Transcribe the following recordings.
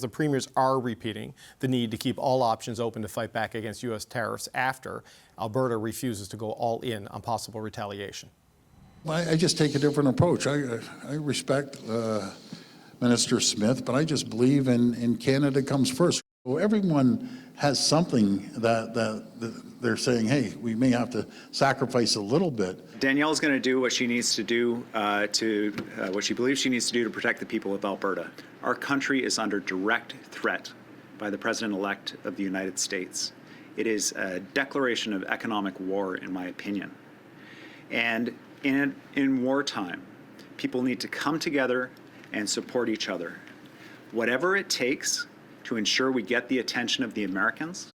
The premiers are repeating the need to keep all options open to fight back against U.S. tariffs after Alberta refuses to go all in on possible retaliation. I just take a different approach. I respect Minister Smith, but I just believe in Canada comes first. Everyone has something that they're saying, hey, we may have to sacrifice a little bit. Danielle's going to do what she needs to do what she believes she needs to do to protect the people of Alberta. Our country is under direct threat by the President-elect of the United States. It is a declaration of economic war, in my opinion. And in wartime, people need to come together and support each other. Whatever it takes to ensure we get the attention of the Americans.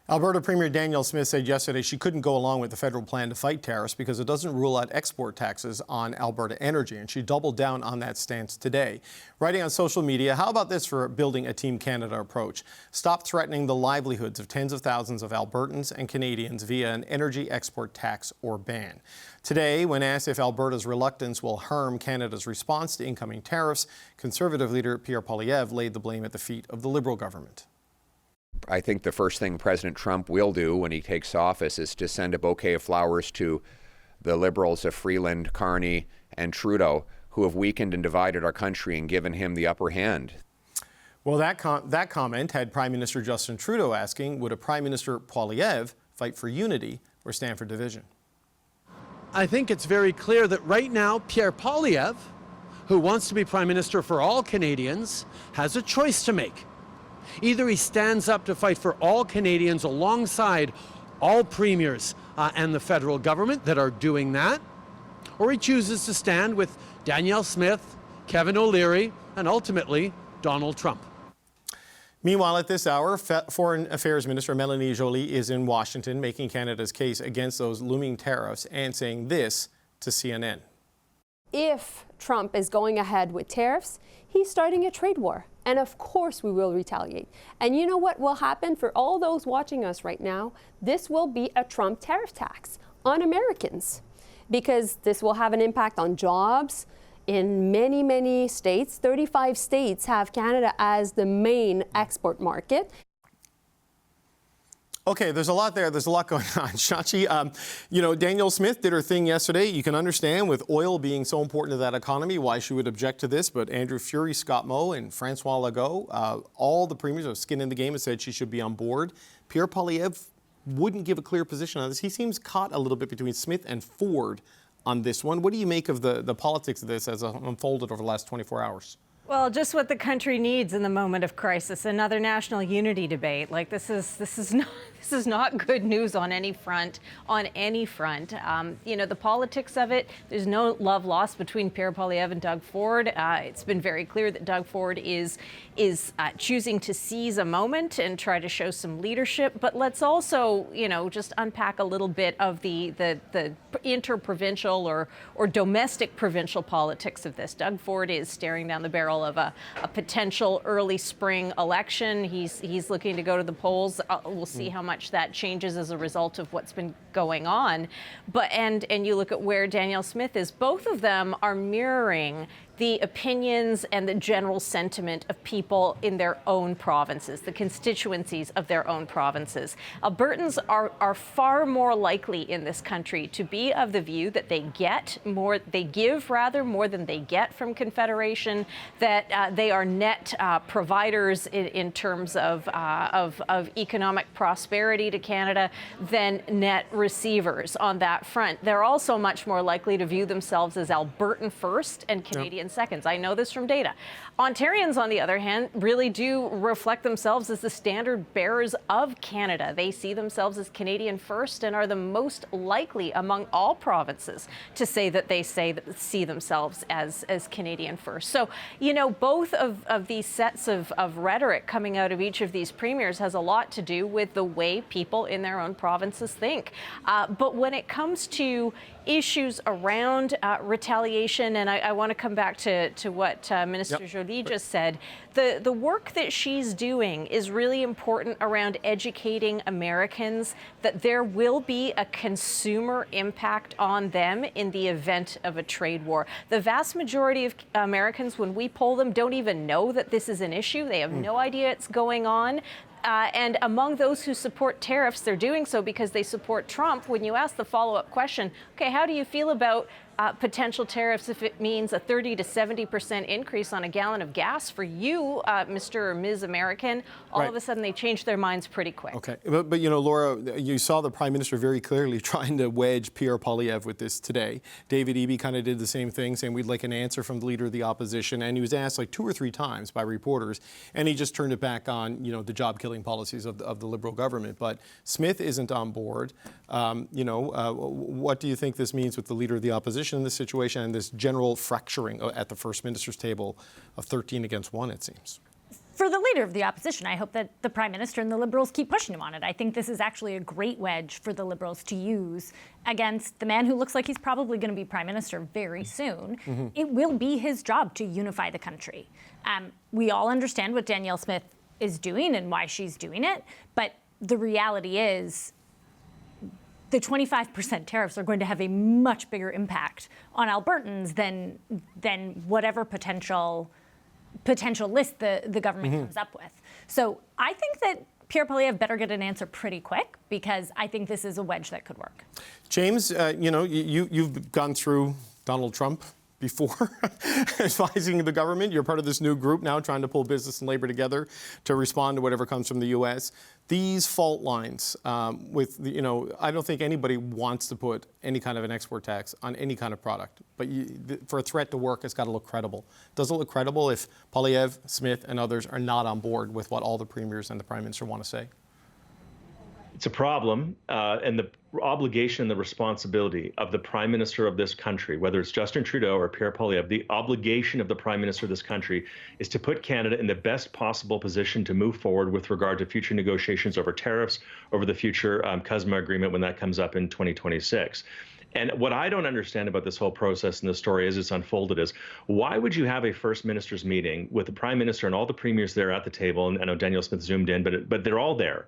Alberta Premier Danielle Smith said yesterday she couldn't go along with the federal plan to fight tariffs because it doesn't rule out export taxes on Alberta energy, and she doubled down on that stance today. Writing on social media, how about this for building a Team Canada approach? Stop threatening the livelihoods of tens of thousands of Albertans and Canadians via an energy export tax or ban. Today, when asked if Alberta's reluctance will harm Canada's response to incoming tariffs, Conservative leader Pierre Poilievre laid the blame at the feet of the Liberal government. I think the first thing President Trump will do when he takes office is to send a bouquet of flowers to the Liberals of Freeland, Carney, and Trudeau, who have weakened and divided our country and given him the upper hand. Well, that comment had Prime Minister Justin Trudeau asking, would a Prime Minister Poilievre fight for unity or stand for division? I think it's very clear that right now, Pierre Poilievre, who wants to be Prime Minister for all Canadians, has a choice to make. Either he stands up to fight for all Canadians alongside all premiers and the federal government that are doing that, or he chooses to stand with Danielle Smith, Kevin O'Leary, and ultimately Donald Trump. Meanwhile, at this hour, Foreign Affairs Minister Mélanie Joly is in Washington making Canada's case against those looming tariffs and saying this to CNN. If Trump is going ahead with tariffs, he's starting a trade war. And of course we will retaliate. And you know what will happen for all those watching us right now? This will be a Trump tariff tax on Americans, because this will have an impact on jobs in many, many states. 35 states have Canada as the main export market. Okay, there's a lot there. There's a lot going on. Shachi, Danielle Smith did her thing yesterday. You can understand with oil being so important to that economy why she would object to this. But Andrew Furey, Scott Moe, and Francois Legault, all the premiers have skin in the game and said she should be on board. Pierre Poilievre wouldn't give a clear position on this. He seems caught a little bit between Smith and Ford on this one. What do you make of the politics of this as it unfolded over the last 24 hours? Well, just what the country needs in the moment of crisis, another national unity debate. Like this is not good news on any front, the politics of it, there's no love lost between Pierre Poilievre and Doug Ford. It's been very clear that Doug Ford is choosing to seize a moment and try to show some leadership. But let's also, just unpack a little bit of the interprovincial or domestic provincial politics of this. Doug Ford is staring down the barrel of a potential early spring election. He's looking to go to the polls. We'll see how much that changes as a result of what's been going on. But and you look at where Danielle Smith is. Both of them are mirroring the opinions and the general sentiment of people in their own provinces, the constituencies of their own provinces. Albertans are far more likely in this country to be of the view that they give more than they get from Confederation, that they are net providers in terms of economic prosperity to Canada than net receivers on that front. They're also much more likely to view themselves as Albertan first and Canadian seconds. I know this from data. Ontarians, on the other hand, really do reflect themselves as the standard bearers of Canada. They see themselves as Canadian first and are the most likely among all provinces to say that they see themselves as Canadian first. So, both of these sets of rhetoric coming out of each of these premiers has a lot to do with the way people in their own provinces think. But when it comes to issues around retaliation, and I want to come back to what Minister Joly just said. the work that she's doing is really important around educating Americans that there will be a consumer impact on them in the event of a trade war. The vast majority of Americans, when we poll them, don't even know that this is an issue. They have no idea it's going on. And among those who support tariffs, they're doing so because they support Trump. When you ask the follow-up question, okay, how do you feel about potential tariffs if it means a 30 to 70% increase on a gallon of gas for you, Mr. or Ms. American, all of a sudden they change their minds pretty quick. Okay, but you know, Laura, you saw the Prime Minister very clearly trying to wedge Pierre Poilievre with this today. David Eby kind of did the same thing, saying we'd like an answer from the Leader of the Opposition, and he was asked like 2 or 3 times by reporters, and he just turned it back on, you know, the job-killing policies of the Liberal government. But Smith isn't on board. What do you think this means with the Leader of the Opposition in this situation and this general fracturing at the First Minister's table of 13 against 1, it seems? For the Leader of the Opposition, I hope that the Prime Minister and the Liberals keep pushing him on it. I think this is actually a great wedge for the Liberals to use against the man who looks like he's probably going to be Prime Minister very soon. Mm-hmm. It will be his job to unify the country. We all understand what Danielle Smith is doing and why she's doing it, but the reality is the 25% tariffs are going to have a much bigger impact on Albertans than whatever potential list the government comes up with. So I think that Pierre Poilievre better get an answer pretty quick, because I think this is a wedge that could work. James, you've gone through Donald Trump before advising the government. You're part of this new group now trying to pull business and labor together to respond to whatever comes from the U.S. These fault lines I don't think anybody wants to put any kind of an export tax on any kind of product. But for a threat to work, it's got to look credible. Does it look credible if Poilievre, Smith, and others are not on board with what all the premiers and the Prime Minister want to say? It's a problem, and the obligation and the responsibility of the Prime Minister of this country, whether it's Justin Trudeau or Pierre Poilievre, the obligation of the Prime Minister of this country is to put Canada in the best possible position to move forward with regard to future negotiations over tariffs, over the future CUSMA agreement when that comes up in 2026. And what I don't understand about this whole process and the story as it's unfolded is, why would you have a First Minister's meeting with the Prime Minister and all the premiers there at the table? And I know Danielle Smith zoomed in, but they're all there.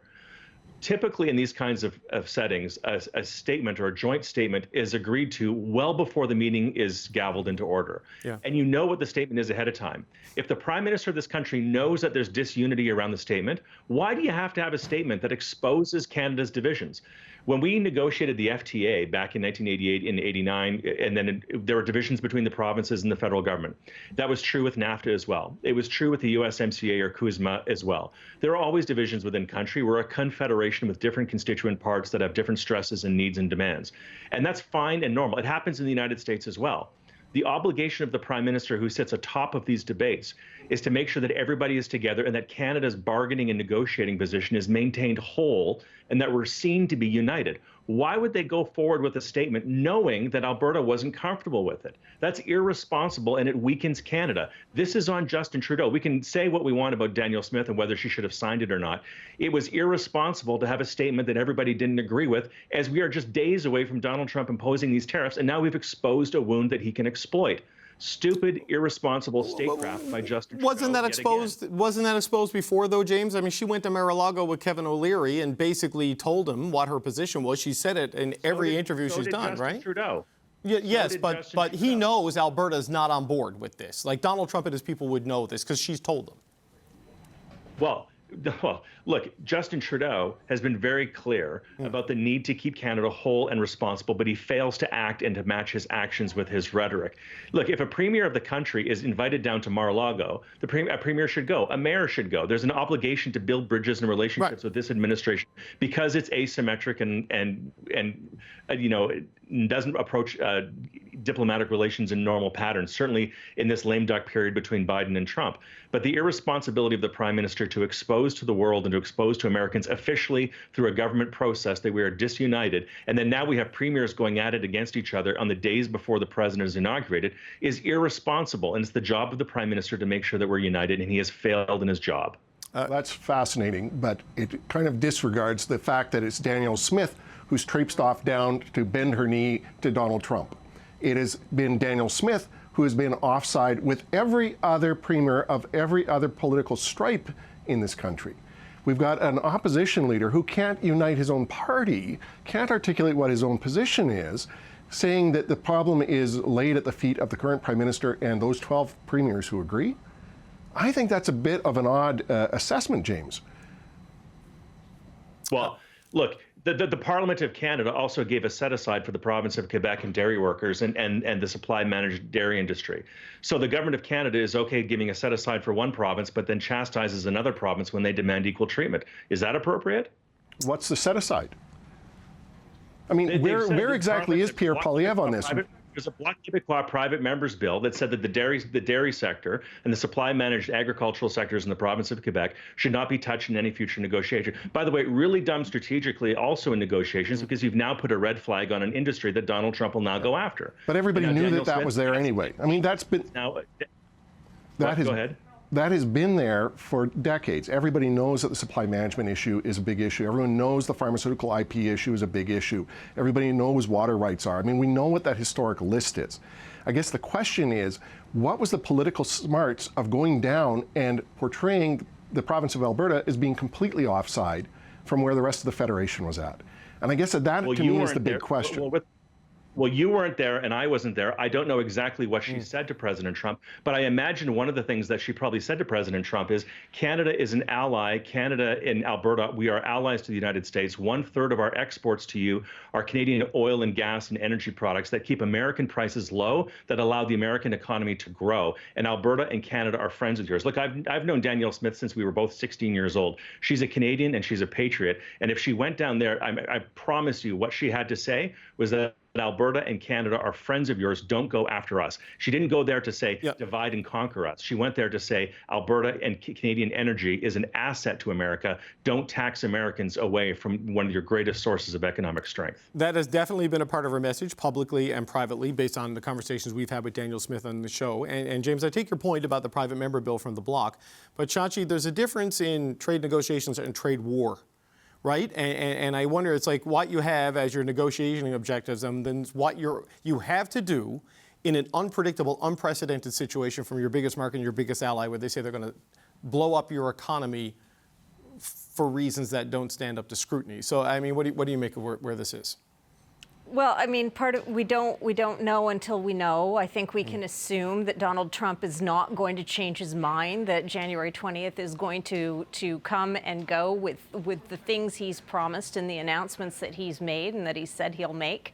Typically, in these kinds of settings, a statement or a joint statement is agreed to well before the meeting is gavelled into order. Yeah. And you know what the statement is ahead of time. If the Prime Minister of this country knows that there's disunity around the statement, why do you have to have a statement that exposes Canada's divisions? When we negotiated the FTA back in 1988 and 89, and then there were divisions between the provinces and the federal government. That was true with NAFTA as well. It was true with the USMCA or CUSMA as well. There are always divisions within country. We're a confederation with different constituent parts that have different stresses and needs and demands. And that's fine and normal. It happens in the United States as well. The obligation of the Prime Minister who sits atop of these debates is to make sure that everybody is together and that Canada's bargaining and negotiating position is maintained whole and that we're seen to be united. Why would they go forward with a statement knowing that Alberta wasn't comfortable with it? That's irresponsible, and it weakens Canada. This is on Justin Trudeau. We can say what we want about Danielle Smith and whether she should have signed it or not. It was irresponsible to have a statement that everybody didn't agree with, as we are just days away from Donald Trump imposing these tariffs, and now we've exposed a wound that he can exploit. Stupid, irresponsible statecraft by Justin Trudeau. Wasn't that exposed before, though, James? I mean, she went to Mar-a-Lago with Kevin O'Leary and basically told him what her position was. She said it in every interview she's done, Justin right? Trudeau. Yes, but he knows Alberta's not on board with this. Like, Donald Trump and his people would know this because she's told them. Well, look, Justin Trudeau has been very clear about the need to keep Canada whole and responsible, but he fails to act and to match his actions with his rhetoric. Look, if a premier of the country is invited down to Mar-a-Lago, a premier should go. A mayor should go. There's an obligation to build bridges and relationships with this administration because it's asymmetric and doesn't approach diplomatic relations in normal patterns, certainly in this lame duck period between Biden and Trump. But the irresponsibility of the Prime Minister to expose to the world and to expose to Americans officially through a government process that we are disunited, and then now we have premiers going at it against each other on the days before the president is inaugurated, is irresponsible. And it's the job of the Prime Minister to make sure that we're united, and he has failed in his job. That's fascinating, but it kind of disregards the fact that it's Danielle Smith who's traipsed off down to bend her knee to Donald Trump. It has been Danielle Smith who has been offside with every other premier of every other political stripe in this country. We've got an opposition leader who can't unite his own party, can't articulate what his own position is, saying that the problem is laid at the feet of the current Prime Minister and those 12 premiers who agree. I think that's a bit of an odd assessment, James. Well, look, the Parliament of Canada also gave a set-aside for the province of Quebec and dairy workers and the supply-managed dairy industry. So the government of Canada is okay giving a set-aside for one province, but then chastises another province when they demand equal treatment. Is that appropriate? What's the set-aside? I mean, where exactly is Pierre Poilievre on this? There's a Bloc Québécois private members bill that said that the dairy sector and the supply-managed agricultural sectors in the province of Quebec should not be touched in any future negotiation. By the way, really dumb strategically also in negotiations because you've now put a red flag on an industry that Donald Trump will now go after. But everybody knew that was there anyway. I mean, that's been... Now, go ahead. That has been there for decades. Everybody knows that the supply management issue is a big issue. Everyone knows the pharmaceutical IP issue is a big issue. Everybody knows water rights are. I mean, we know what that historic list is. I guess the question is, what was the political smarts of going down and portraying the province of Alberta as being completely offside from where the rest of the Federation was at? And I guess that to me is the big question. Well, you weren't there and I wasn't there. I don't know exactly what she said to President Trump, but I imagine one of the things that she probably said to President Trump is Canada is an ally. Canada and Alberta, we are allies to the United States. 1/3 of our exports to you are Canadian oil and gas and energy products that keep American prices low, that allow the American economy to grow. And Alberta and Canada are friends of yours. Look, I've known Danielle Smith since we were both 16 years old. She's a Canadian and she's a patriot. And if she went down there, I promise you what she had to say was that Alberta and Canada are friends of yours. Don't go after us. She didn't go there to say divide and conquer us. She went there to say Alberta and Canadian energy is an asset to America. Don't tax Americans away from one of your greatest sources of economic strength. That has definitely been a part of her message, publicly and privately, based on the conversations we've had with Danielle Smith on the show. And James, I take your point about the private member bill from the Bloc, but Shachi, there's a difference in trade negotiations and trade war. Right? And I wonder, it's like what you have as your negotiating objectives and then what you have to do in an unpredictable, unprecedented situation from your biggest market and your biggest ally where they say they're going to blow up your economy for reasons that don't stand up to scrutiny. So, I mean, what do you make of where this is? Well, I mean, we don't know until we know. I think we can assume that Donald Trump is not going to change his mind, that January 20th is going to come and go with the things he's promised and the announcements that he's made and that he said he'll make.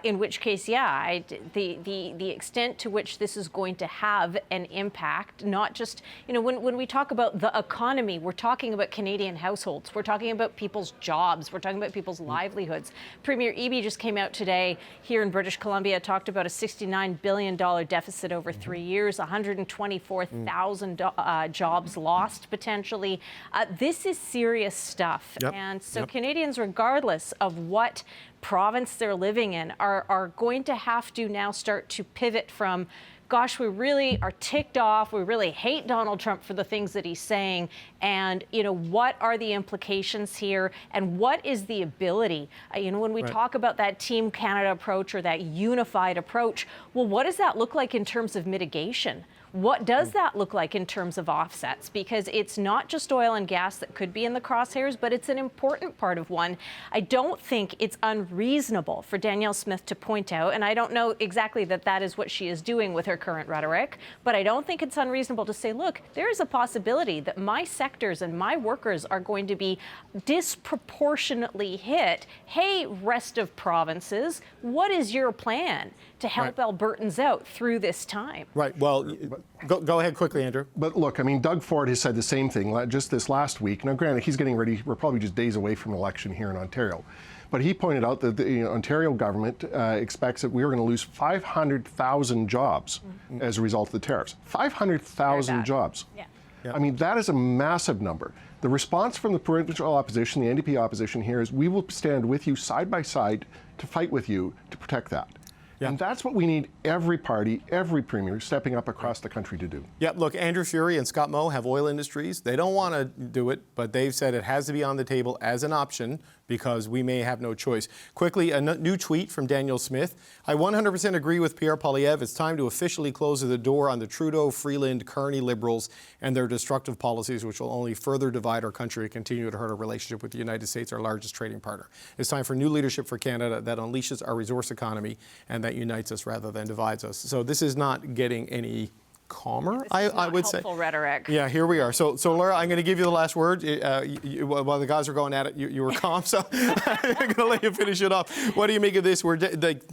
In which case, yeah, the extent to which this is going to have an impact, not just, when we talk about the economy, we're talking about Canadian households, we're talking about people's jobs, we're talking about people's livelihoods. Premier Eby just came out today here in British Columbia, talked about a $69 billion deficit over 3 years, 124,000 jobs lost potentially. This is serious stuff. Yep. And so Canadians, regardless of what province they're living in, are going to have to now start to pivot from, gosh, we really are ticked off. We really hate Donald Trump for the things that he's saying. And, what are the implications here? And what is the ability? When we talk about that Team Canada approach or that unified approach, well, what does that look like in terms of mitigation? What does that look like in terms of offsets? Because it's not just oil and gas that could be in the crosshairs, but it's an important part of one. I don't think it's unreasonable for Danielle Smith to point out, and I don't know exactly that is what she is doing with her current rhetoric, but I don't think it's unreasonable to say, look, there is a possibility that my sectors and my workers are going to be disproportionately hit. Hey, rest of provinces, what is your plan to help Albertans out through this time? Right. Well, go ahead quickly, Andrew. But look, I mean, Doug Ford has said the same thing just this last week. Now, granted, he's getting ready. We're probably just days away from an election here in Ontario. But he pointed out that the Ontario government expects that we're going to lose 500,000 jobs as a result of the tariffs. 500,000 jobs. Yeah. I mean, that is a massive number. The response from the provincial opposition, the NDP opposition here, is we will stand with you side by side to fight with you to protect that. Yeah. And that's what we need every party, every premier stepping up across the country to do. Yeah, look, Andrew Furey and Scott Moe have oil industries. They don't want to do it, but they've said it has to be on the table as an option because we may have no choice. Quickly, a new tweet from Daniel Smith. I 100% agree with Pierre Poilievre. It's time to officially close the door on the Trudeau, Freeland, Carney Liberals and their destructive policies, which will only further divide our country and continue to hurt our relationship with the United States, our largest trading partner. It's time for new leadership for Canada that unleashes our resource economy and that unites us rather than divides us. So this is not getting any calmer, I would say. Helpful rhetoric. Yeah, here we are. So Laura, I'm going to give you the last word. While the guys are going at it, you were calm, so I'm going to let you finish it off. What do you make of this?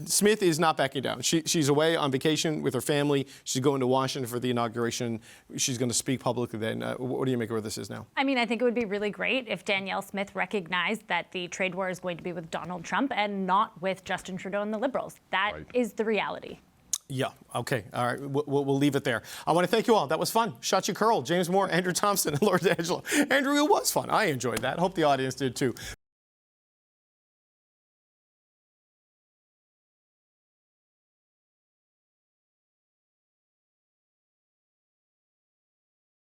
Smith is not backing down. She's away on vacation with her family. She's going to Washington for the inauguration. She's going to speak publicly then. What do you make of where this is now? I mean, I think it would be really great if Danielle Smith recognized that the trade war is going to be with Donald Trump and not with Justin Trudeau and the Liberals. That is the reality. Yeah, okay, all right, we'll leave it there. I want to thank you all. That was fun. Shachi Curl, James Moore, Andrew Thompson, and Laura D'Angelo. Andrew, it was fun. I enjoyed that. Hope the audience did too.